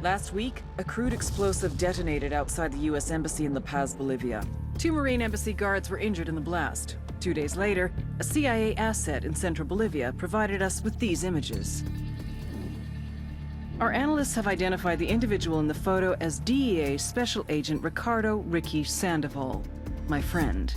Last week, a crude explosive detonated outside the U.S. Embassy in La Paz, Bolivia. 2 Marine Embassy guards were injured in the blast. 2 days later, a CIA asset in central Bolivia provided us with these images. Our analysts have identified the individual in the photo as DEA Special Agent Ricardo Ricky Sandoval, my friend.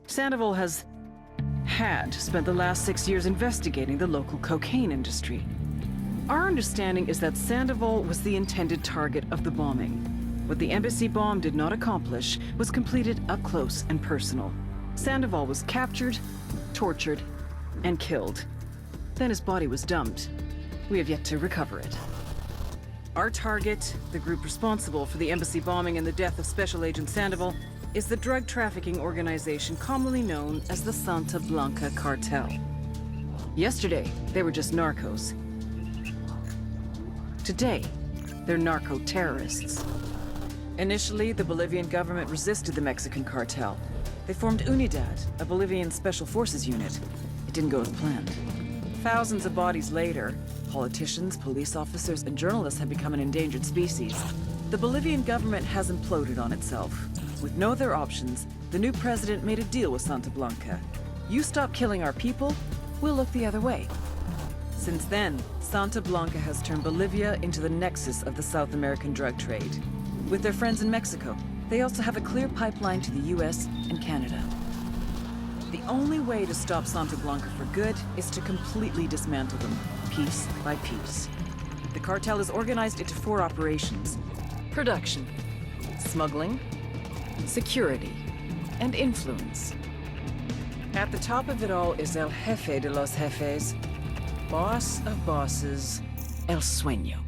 Sandoval had spent the last 6 years investigating the local cocaine industry. Our understanding is that Sandoval was the intended target of the bombing. What the embassy bomb did not accomplish was completed up close and personal. Sandoval was captured, tortured, and killed. Then his body was dumped. We have yet to recover it. Our target, the group responsible for the embassy bombing and the death of Special Agent Sandoval, is the drug trafficking organization commonly known as the Santa Blanca Cartel. Yesterday, they were just narcos. Today, they're narco-terrorists. Initially, the Bolivian government resisted the Mexican cartel. They formed Unidad, a Bolivian special forces unit. It didn't go as planned. Thousands of bodies later, politicians, police officers, and journalists have become an endangered species. The Bolivian government has imploded on itself. With no other options, the new president made a deal with Santa Blanca. You stop killing our people, we'll look the other way. Since then, Santa Blanca has turned Bolivia into the nexus of the South American drug trade. With their friends in Mexico, they also have a clear pipeline to the US and Canada. The only way to stop Santa Blanca for good is to completely dismantle them, piece by piece. The cartel is organized into 4 operations: production, smuggling, security, and influence. At the top of it all is El Jefe de los Jefes, boss of bosses, El Sueño.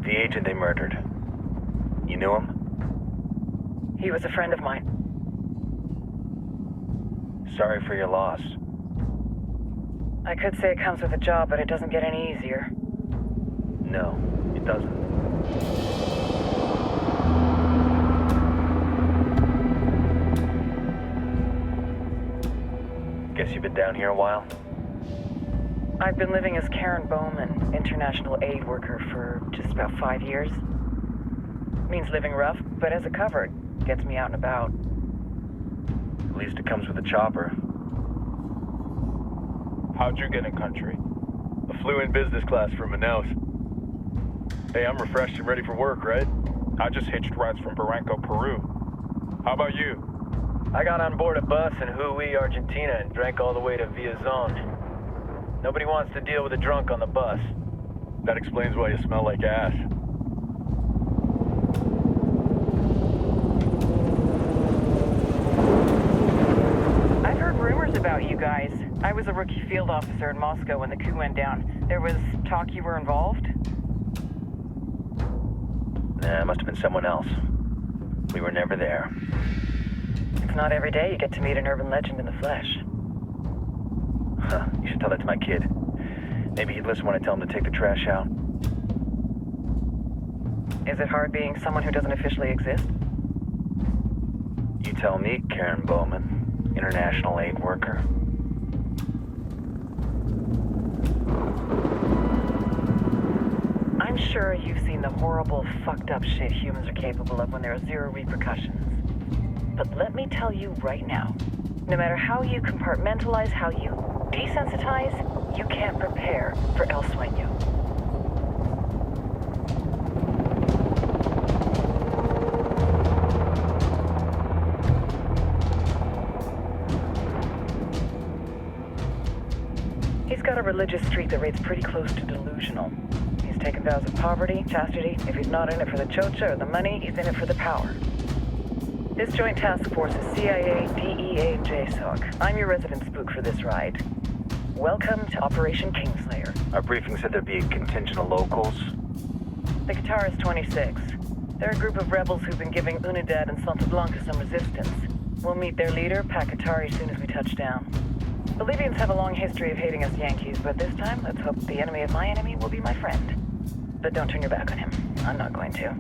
The agent they murdered. You knew him? He was a friend of mine. Sorry for your loss. I could say it comes with a job, but it doesn't get any easier. No, it doesn't. Guess you've been down here a while? I've been living as Karen Bowman, international aid worker, for just about 5 years. Means living rough, but as a cover, gets me out and about. At least it comes with a chopper. How'd you get in country? I flew in business class from Manaus. Hey, I'm refreshed and ready for work, right? I just hitched rides from Barranco, Peru. How about you? I got on board a bus in Jujuy, Argentina, and drank all the way to Villazon. Nobody wants to deal with a drunk on the bus. That explains why you smell like ass. I've heard rumors about you guys. I was a rookie field officer in Moscow when the coup went down. There was talk you were involved? Nah, it must have been someone else. We were never there. It's not every day you get to meet an urban legend in the flesh. Huh, you should tell that to my kid. Maybe he'd listen when I tell him to take the trash out. Is it hard being someone who doesn't officially exist? You tell me, Karen Bowman, international aid worker. I'm sure you've seen the horrible, fucked up shit humans are capable of when there are zero repercussions. But let me tell you right now, no matter how you compartmentalize, how you desensitize, you can't prepare for El Sueño. He's got a religious streak that rates pretty close to delusional. He's taken vows of poverty, chastity. If he's not in it for the chocha or the money, he's in it for the power. This joint task force is CIA, DEA, and JSOC. I'm your resident spook for this ride. Welcome to Operation Kingslayer. Our briefing said there'd be a contingent of locals. The Guitarist 26. They're a group of rebels who've been giving Unidad and Santa Blanca some resistance. We'll meet their leader, Pakatari, soon as we touch down. Bolivians have a long history of hating us Yankees, but this time, let's hope the enemy of my enemy will be my friend. But don't turn your back on him. I'm not going to.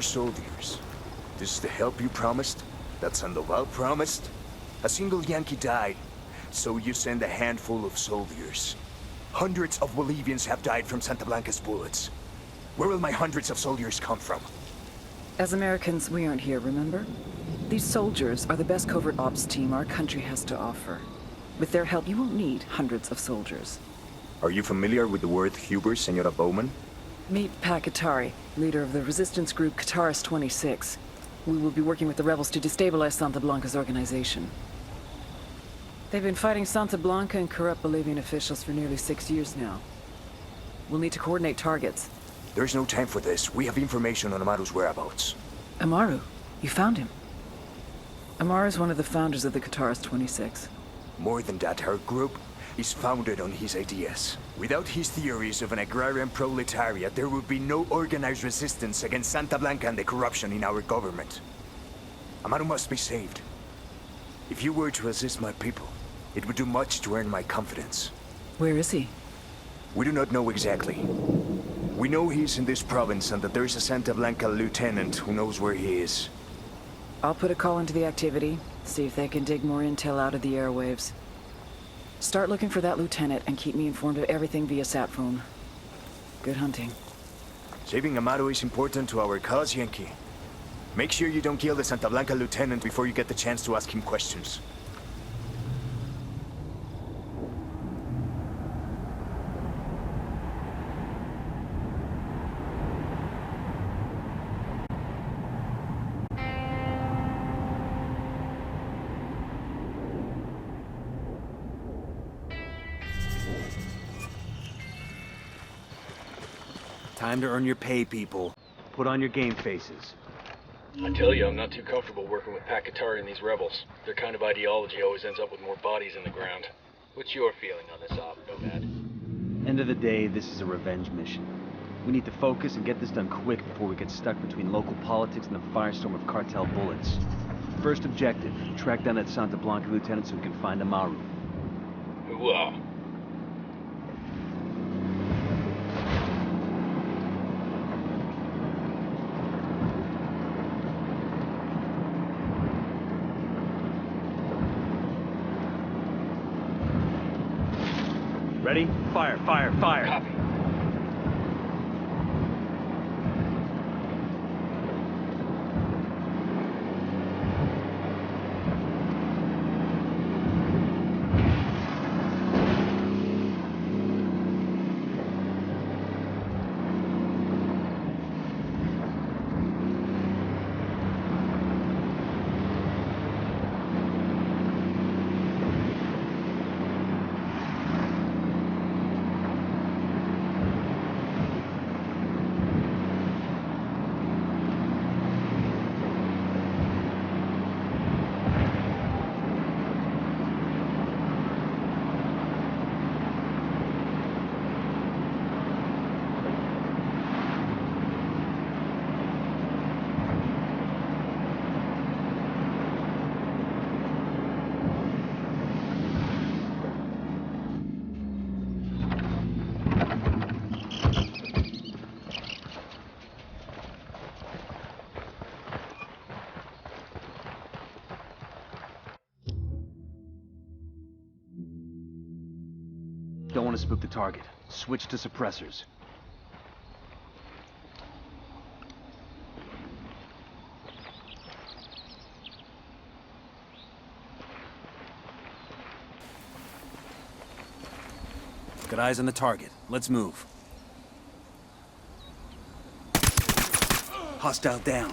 Soldiers. This is the help you promised? That Sandoval promised? A single Yankee died, so you send a handful of soldiers. Hundreds of Bolivians have died from Santa Blanca's bullets. Where will my hundreds of soldiers come from? As Americans, we aren't here, remember? These soldiers are the best covert ops team our country has to offer. With their help, you won't need hundreds of soldiers. Are you familiar with the word hubris, Senora Bowman? Meet Pakatari, leader of the resistance group Guitarist 26. We will be working with the rebels to destabilize Santa Blanca's organization. They've been fighting Santa Blanca and corrupt Bolivian officials for nearly 6 years now. We'll need to coordinate targets. There's no time for this. We have information on Amaru's whereabouts. Amaru? You found him? Amaru is one of the founders of the Guitarist 26. More than that, our group is founded on his ideas. Without his theories of an agrarian proletariat, there would be no organized resistance against Santa Blanca and the corruption in our government. Amaru must be saved. If you were to assist my people, it would do much to earn my confidence. Where is he? We do not know exactly. We know he's in this province and that there is a Santa Blanca lieutenant who knows where he is. I'll put a call into the activity, see if they can dig more intel out of the airwaves. Start looking for that lieutenant and keep me informed of everything via sat phone. Good hunting. Saving Amaru is important to our cause, Yankee. Make sure you don't kill the Santa Blanca lieutenant before you get the chance to ask him questions. Time to earn your pay, people. Put on your game faces. I tell you, I'm not too comfortable working with Pakatari and these rebels. Their kind of ideology always ends up with more bodies in the ground. What's your feeling on this op, Nomad? End of the day, this is a revenge mission. We need to focus and get this done quick before we get stuck between local politics and the firestorm of cartel bullets. First objective, track down that Santa Blanca lieutenant so we can find Amaru. Hooah. Ready? Fire, fire, fire! Copy. Don't want to spook the target. Switch to suppressors. Got eyes on the target. Let's move. Hostile down.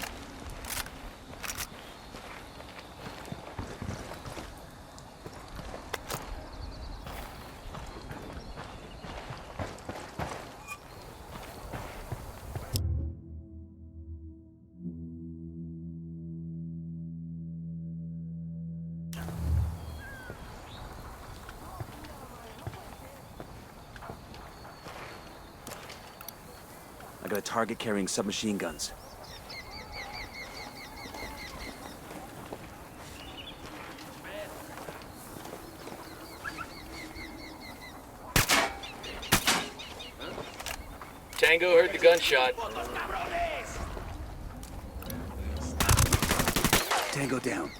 I got a target carrying submachine guns. Tango heard the gunshot. Tango down.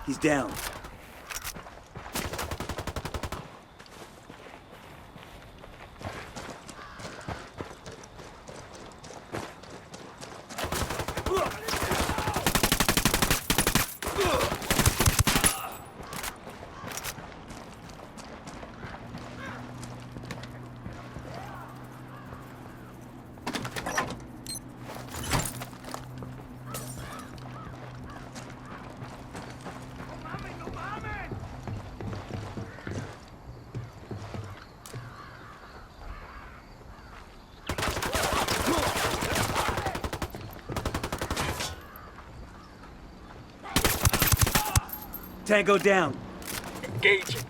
He's down. Tango down. Engaging.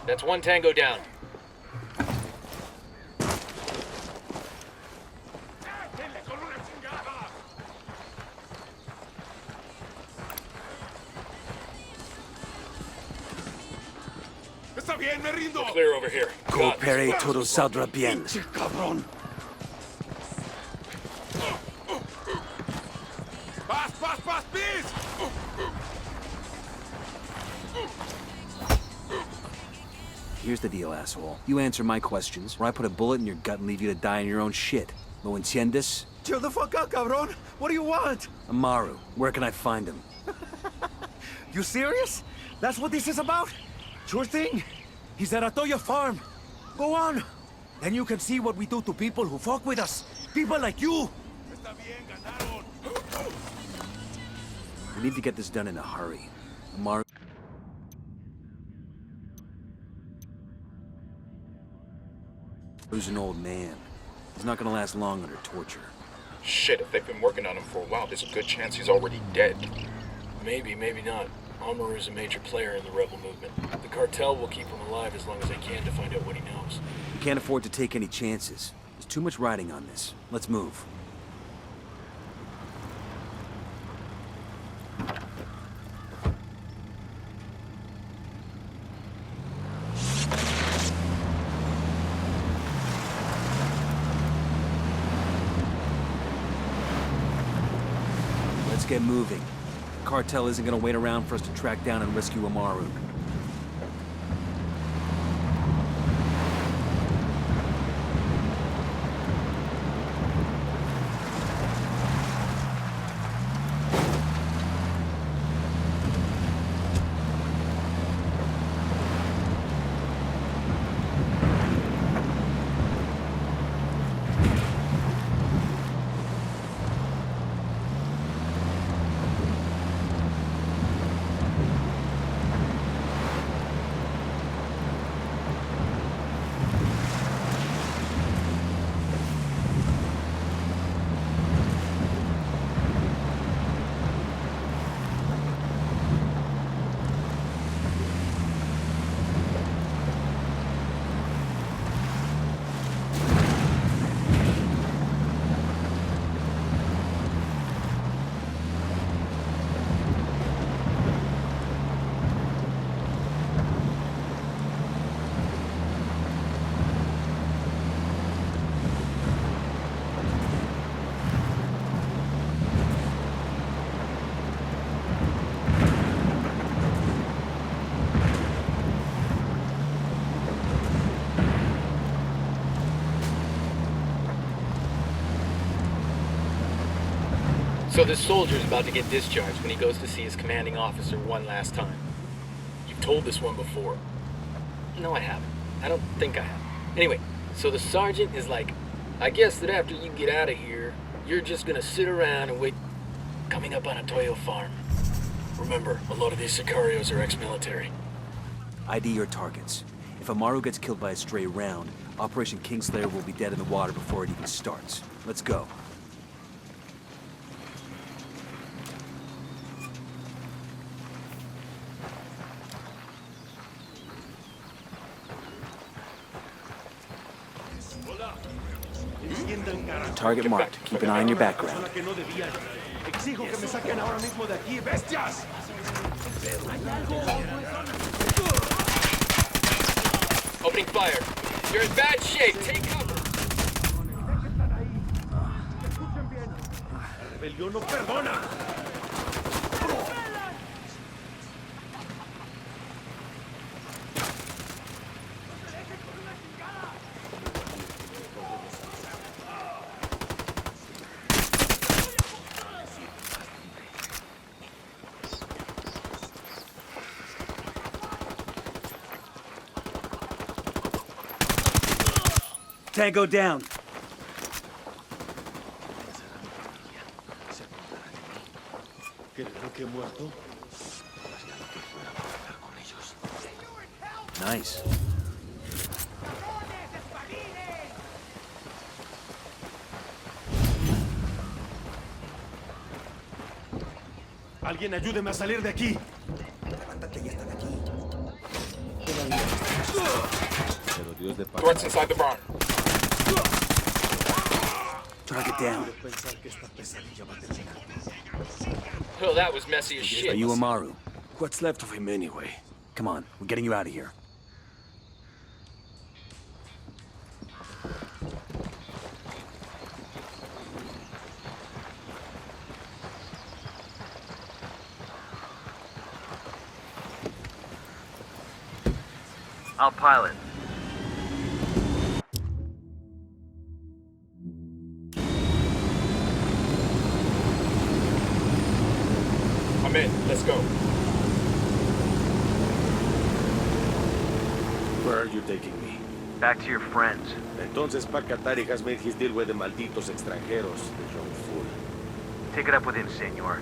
That's one Tango down. We're clear over here. Coopere todo saldrá bien. Cabrón. Paz, please! Here's the deal, asshole. You answer my questions, or I put a bullet in your gut and leave you to die in your own shit. ¿Lo entiendes? Chill the fuck out, cabrón. What do you want? Amaru, where can I find him? You serious? That's what this is about? Sure thing. He's at Atoya Farm. Go on. Then you can see what we do to people who fuck with us. People like you. We need to get this done in a hurry. Amaru... Amaru's an old man. He's not gonna last long under torture. Shit, if they've been working on him for a while, there's a good chance he's already dead. Maybe, maybe not. Amaru's a major player in the rebel movement. The cartel will keep him alive as long as they can to find out what he knows. We can't afford to take any chances. There's too much riding on this. Let's move. Let's get moving. The cartel isn't gonna wait around for us to track down and rescue Amaru. So this soldier's about to get discharged when he goes to see his commanding officer one last time. You've told this one before. No, I haven't. I don't think I have. Anyway, so the sergeant is like, I guess that after you get out of here, you're just gonna sit around and wait coming up on a Toyo farm. Remember, a lot of these sicarios are ex-military. ID your targets. If Amaru gets killed by a stray round, Operation Kingslayer will be dead in the water before it even starts. Let's go. Target marked. Keep an eye on your background. Exijo que me saquen ahora mismo de aquí, bestias. Opening fire. You're in bad shape. Take cover. La rebelión no perdona. Tango down. Nice. Alguien ayúdeme a salir de aquí. Threats inside the barn. Target down. Oh, that was messy as Are shit. you Amaru? What's left of him anyway? Come on, we're getting you out of here. I'll pilot. I'm in. Let's go. Where are you taking me? Back to your friends. Entonces Pacatari has made his deal with the malditos extranjeros, the young fool. Take it up with him, senor.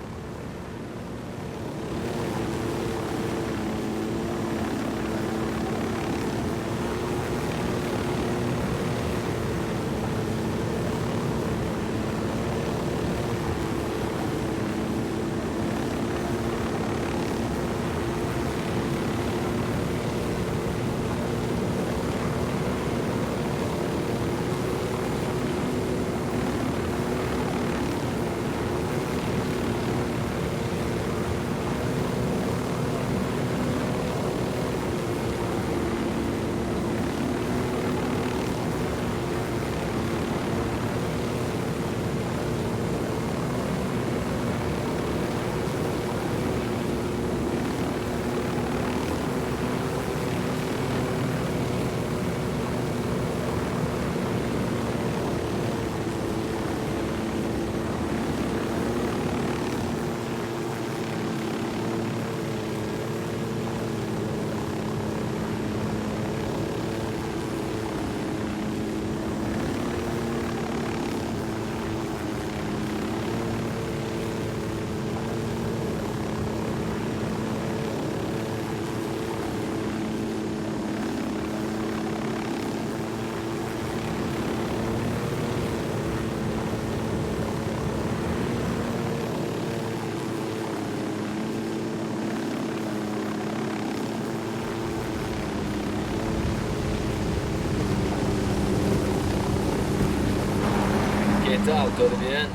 ¿Qué tal? ¿Todo bien?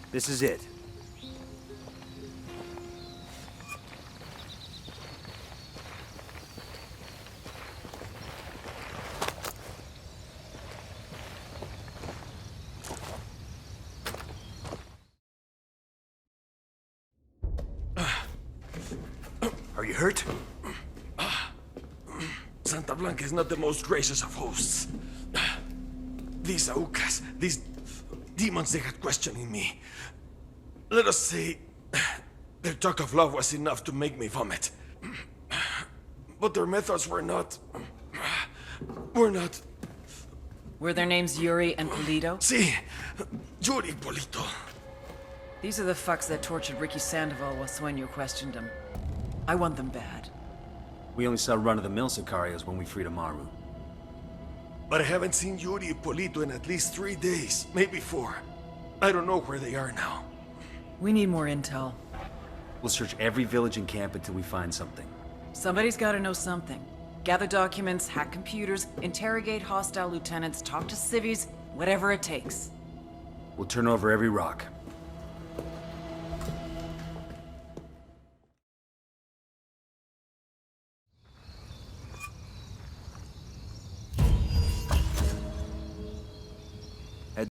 This is it. Are you hurt? Santa Blanca is not the most gracious of hosts. These Aucas, these demons they had questioning me. Let us say, their talk of love was enough to make me vomit. But their methods were not... Were their names Yuri and Polito? See, Yuri Polito. These are the fucks that tortured Ricky Sandoval while Sueño questioned him. I want them bad. We only saw run-of-the-mill Sicarios when we freed Amaru. But I haven't seen Yuri and Polito in at least 3 days, maybe 4. I don't know where they are now. We need more intel. We'll search every village and camp until we find something. Somebody's gotta know something. Gather documents, hack computers, interrogate hostile lieutenants, talk to civvies, whatever it takes. We'll turn over every rock.